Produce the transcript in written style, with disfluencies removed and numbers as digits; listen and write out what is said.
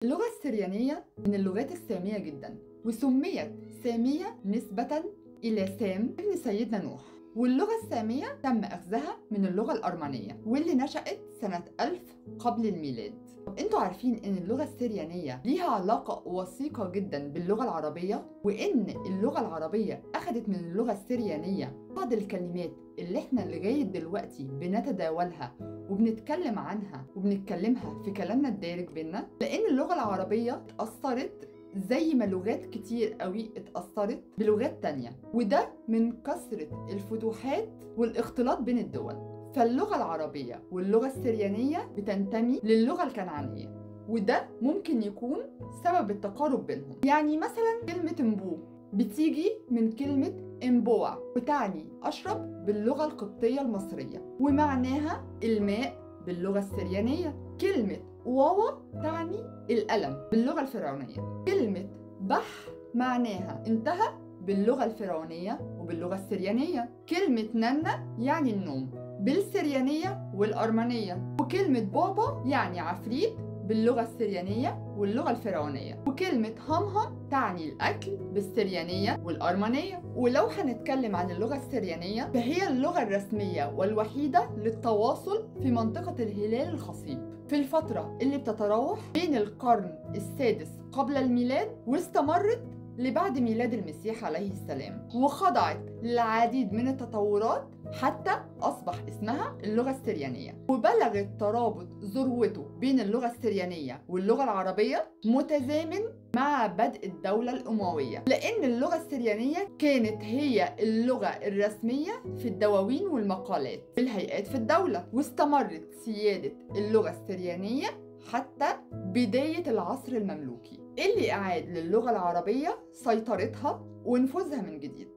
اللغة السريانية من اللغات السامية جدا، وسميت سامية نسبة إلى سام ابن سيدنا نوح. واللغة السامية تم أخذها من اللغة الأرمنية واللي نشأت سنة 1000 قبل الميلاد. طب انتوا عارفين ان اللغة السريانية ليها علاقة وثيقة جدا باللغة العربية، وان اللغة العربية أخذت من اللغة السريانية بعض الكلمات اللي احنا لغاية دلوقتي بنتداولها وبنتكلم عنها وبنتكلمها في كلامنا الدارج بينا، لأن اللغة العربية اتأثرت زي ما لغات كتير قوي اتأثرت بلغات تانية، وده من كثرة الفتوحات والاختلاط بين الدول. فاللغة العربية واللغة السريانية بتنتمي للغة الكنعانية، وده ممكن يكون سبب التقارب بينهم. يعني مثلا كلمة انبو بتيجي من كلمة انبوع وتعني أشرب باللغة القبطية المصرية، ومعناها الماء باللغة السريانية. كلمة واوا تعني الألم باللغة الفرعونية. كلمة بح معناها انتهى باللغة الفرعونية وباللغة السريانية. كلمة ننا يعني النوم بالسريانية والأرمنية. وكلمة بابا يعني عفريت باللغة السريانية واللغة الفرعونية. وكلمة همهم تعني الأكل بالسريانية والأرمنية. ولو هنتكلم عن اللغة السريانية فهي اللغة الرسمية والوحيدة للتواصل في منطقة الهلال الخصيب في الفترة اللي بتتراوح بين القرن السادس قبل الميلاد واستمرت لبعد ميلاد المسيح عليه السلام، وخضعت للعديد من التطورات حتى أصبح اسمها اللغة السريانية. وبلغ الترابط ذروته بين اللغة السريانية واللغة العربية متزامن مع بدء الدولة الأموية، لأن اللغة السريانية كانت هي اللغة الرسمية في الدواوين والمقالات في الهيئات في الدولة، واستمرت سيادة اللغة السريانية حتى بداية العصر المملوكي اللي أعاد للغة العربية سيطرتها ونفوذها من جديد.